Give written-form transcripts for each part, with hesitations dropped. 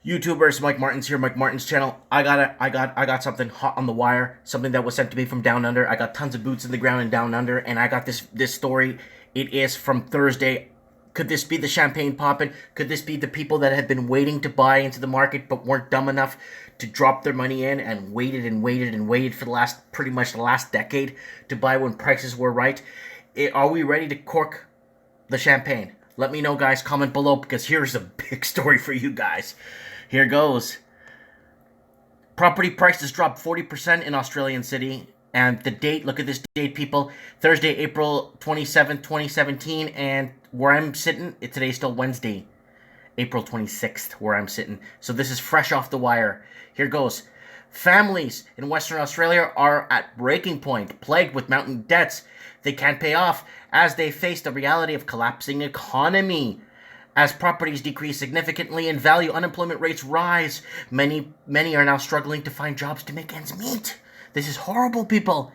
YouTubers, Mike Martin's here, Mike Martin's channel. I got something hot on the wire, something that was sent to me from down under. I got tons of boots in the ground and down under, and I got this story. It is from Thursday. Could this be the champagne popping? Could this be the people that have been waiting to buy into the market but weren't dumb enough to drop their money in and waited for pretty much the last decade to buy when prices were right? Are we ready to cork the champagne? Let me know, guys. Comment below, because here's a big story for you guys. Here goes. Property prices dropped 40% in Australian City. And the date, look at this date, people. Thursday, April 27th, 2017. And where I'm sitting, today's still Wednesday, April 26th, where I'm sitting. So this is fresh off the wire. Here goes. Families in Western Australia are at breaking point, plagued with mounting debts they can't pay off as they face the reality of collapsing economy. As properties decrease significantly in value, unemployment rates rise. Many are now struggling to find jobs to make ends meet. This is horrible, people.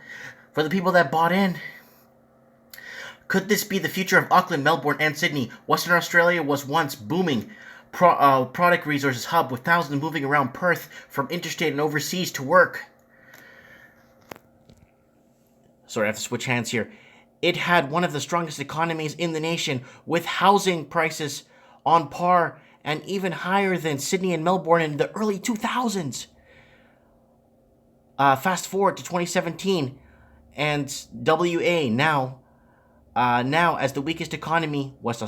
For the people that bought in. Could this be the future of Auckland, Melbourne, and Sydney? Western Australia was once booming product resources hub with thousands moving around Perth from interstate and overseas to work. Sorry, I have to switch hands here. It had one of the strongest economies in the nation, with housing prices on par and even higher than Sydney and Melbourne in the early 2000s. Fast forward to 2017, and WA now as the weakest economy, West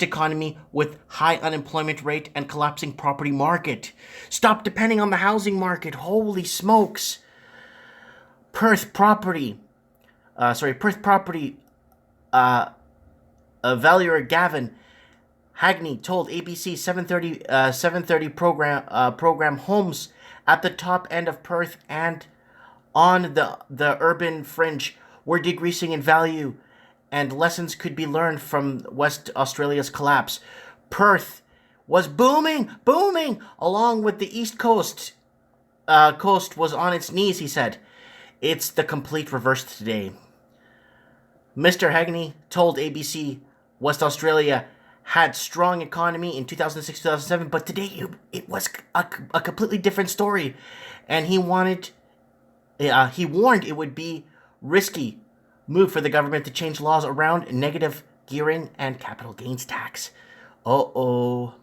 economy with high unemployment rate and collapsing property market. Stop depending on the housing market. Holy smokes. Perth property valuer Gavin Hagney told ABC 730 program homes at the top end of Perth and on the urban fringe were decreasing in value, and lessons could be learned from West Australia's collapse. Perth was booming, along with the East Coast. Coast was on its knees, he said. It's the complete reverse today. Mr. Hagney told ABC West Australia had strong economy in 2006-2007, but today it was a completely different story, and he warned it would be risky move for the government to change laws around negative gearing and capital gains tax. You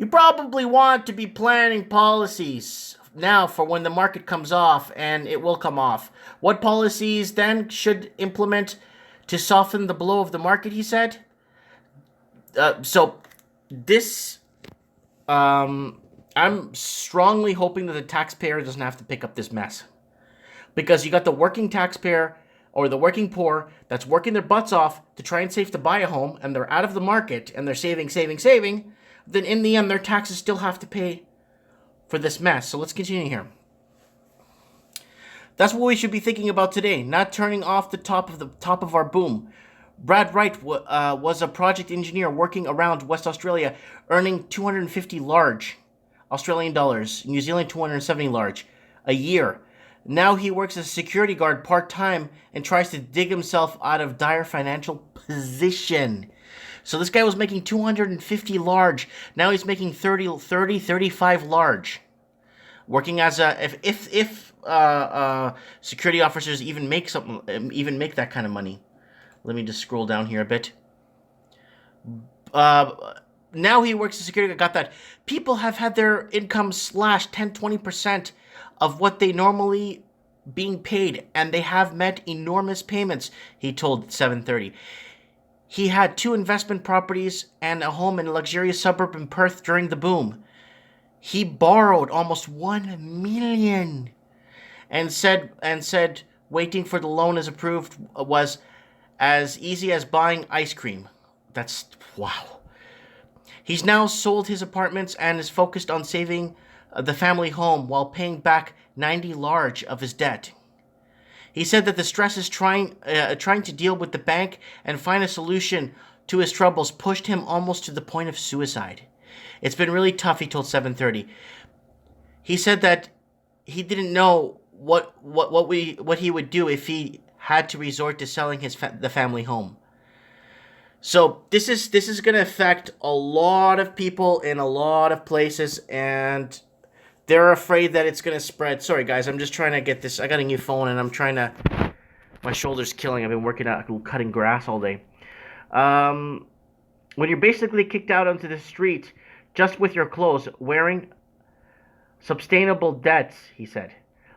probably want to be planning policies now for when the market comes off, and it will come off. What policies then should implement to soften the blow of the market, he said. I'm strongly hoping that the taxpayer doesn't have to pick up this mess. Because you got the working taxpayer or the working poor that's working their butts off to try and save to buy a home, and they're out of the market and they're saving, then in the end their taxes still have to pay for this mess. So let's continue here. That's what we should be thinking about today, not turning off the top of our boom. Brad Wright was a project engineer working around West Australia, earning 250 large Australian dollars, New Zealand 270 large, a year. Now he works as a security guard part-time and tries to dig himself out of dire financial position. So this guy was making 250 large. Now he's making 35 large. Working as a if security officers even make that kind of money. Let me just scroll down here a bit. Now he works as security. Got that. People have had their income slashed 10-20% of what they normally being paid, and they have met enormous payments, he told 730. He had 2 investment properties and a home in a luxurious suburb in Perth during the boom. He borrowed almost $1 million and said waiting for the loan as approved was as easy as buying ice cream. That's wow. He's now sold his apartments and is focused on saving the family home while paying back 90 large of his debt. He said that the stress is trying to deal with the bank and find a solution to his troubles pushed him almost to the point of suicide. It's been really tough, he told 730. He said that he didn't know what he would do if he had to resort to selling the family home. So this is gonna affect a lot of people in a lot of places, and they're afraid that it's gonna spread. Sorry guys, I'm just trying to get this. I got a new phone and I'm trying to. My shoulder's killing. I've been working out cutting grass all day. Um, when you're basically kicked out onto the street just with your clothes, wearing sustainable debts, he said.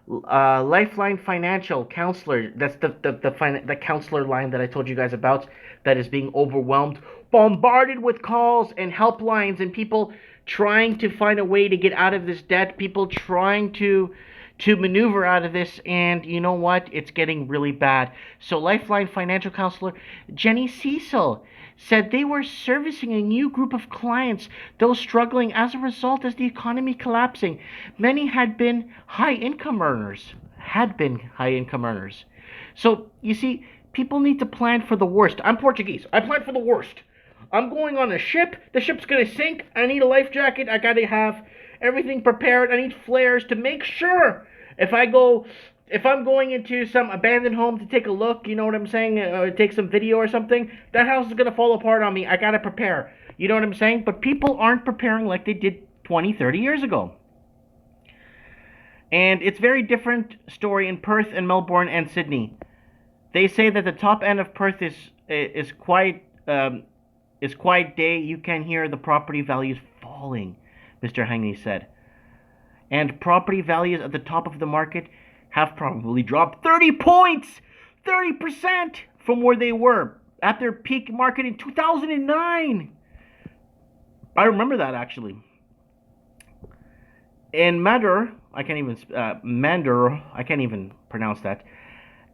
Lifeline Financial Counselor, that's the counselor line that I told you guys about, that is being overwhelmed, bombarded with calls and helplines and people trying to find a way to get out of this debt, people trying to maneuver out of this, and you know what? It's getting really bad. So Lifeline Financial Counselor Jenny Cecil said they were servicing a new group of clients, those struggling as a result as the economy collapsing. Many had been high income earners. So you see, people need to plan for the worst. I'm Portuguese. I plan for the worst. I'm going on a ship. The ship's gonna sink. I need a life jacket. I gotta have everything prepared. I need flares to make sure if I'm going into some abandoned home to take a look, you know what I'm saying, take some video or something, that house is gonna fall apart on me. I gotta prepare. You know what I'm saying? But people aren't preparing like they did 20, 30 years ago. And it's very different story in Perth and Melbourne and Sydney. They say that the top end of Perth is quiet day. You can hear the property values falling, Mr. Hangney said. And property values at the top of the market have probably dropped 30 points, 30% from where they were at their peak market in 2009. I remember that actually. In Mandurah, I can't even pronounce that.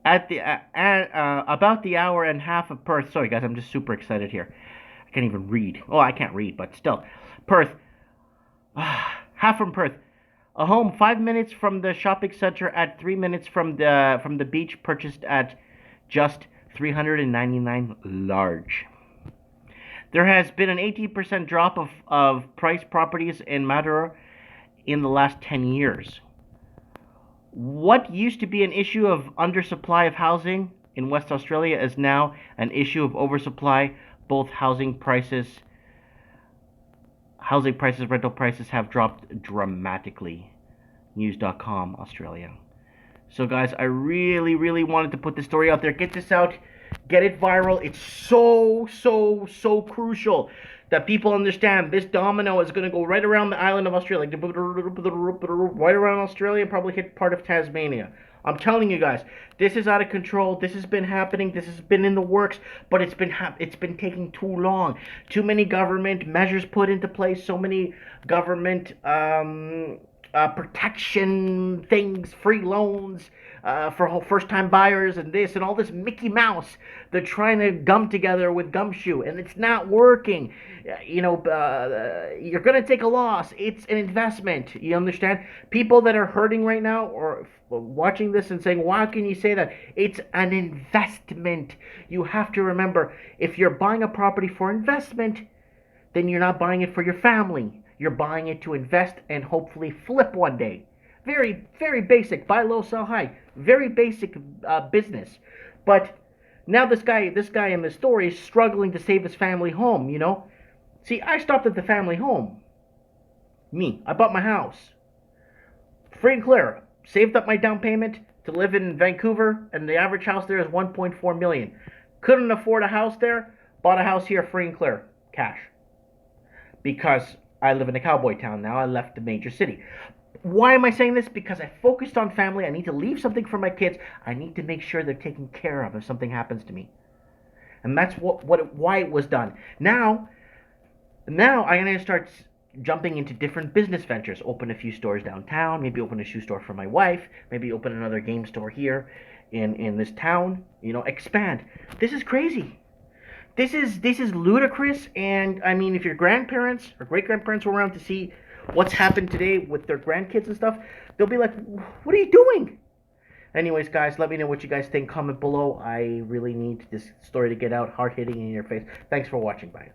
At the about the hour and a half of Perth. Sorry guys, I'm just super excited here. I can't even read. Oh, I can't read, but still, Perth. Half from Perth. A home 5 minutes from the shopping center at 3 minutes from the beach, purchased at just $399 large. There has been an 18% drop of price properties in Mandurah in the last 10 years. What used to be an issue of undersupply of housing in West Australia is now an issue of oversupply. Both housing prices, rental prices have dropped dramatically. News.com, Australia. So guys, I really, really wanted to put this story out there. Get this out. Get it viral. It's so crucial that people understand this domino is going to go right around the island of Australia. Right around Australia, probably hit part of Tasmania. I'm telling you guys, this is out of control. This has been happening. This has been in the works, but it's been taking too long. Too many government measures put into place. So many government protection things, free loans for first-time buyers, and this and all this Mickey Mouse. They're trying to gum together with gumshoe, and it's not working. You're gonna take a loss. It's an investment. You understand? People that are hurting right now or watching this and saying, "Why can you say that?" It's an investment. You have to remember, if you're buying a property for investment, then you're not buying it for your family. You're buying it to invest and hopefully flip one day. Very, very basic. Buy low, sell high. Very basic business. But now this guy in the story is struggling to save his family home, you know? See, I stopped at the family home. I bought my house. Free and clear. Saved up my down payment to live in Vancouver, and the average house there is 1.4 million. Couldn't afford a house there. Bought a house here free and clear. Cash. Because I live in a cowboy town now. I left the major city. Why am I saying this? Because I focused on family. I need to leave something for my kids. I need to make sure they're taken care of if something happens to me. And that's why it was done. Now I'm going to start jumping into different business ventures. Open a few stores downtown. Maybe open a shoe store for my wife. Maybe open another game store here in this town. Expand. This is crazy. This is ludicrous, and I mean, if your grandparents or great-grandparents were around to see what's happened today with their grandkids and stuff, they'll be like, "What are you doing?" Anyways, guys, let me know what you guys think. Comment below. I really need this story to get out, hard-hitting in your face. Thanks for watching. Bye.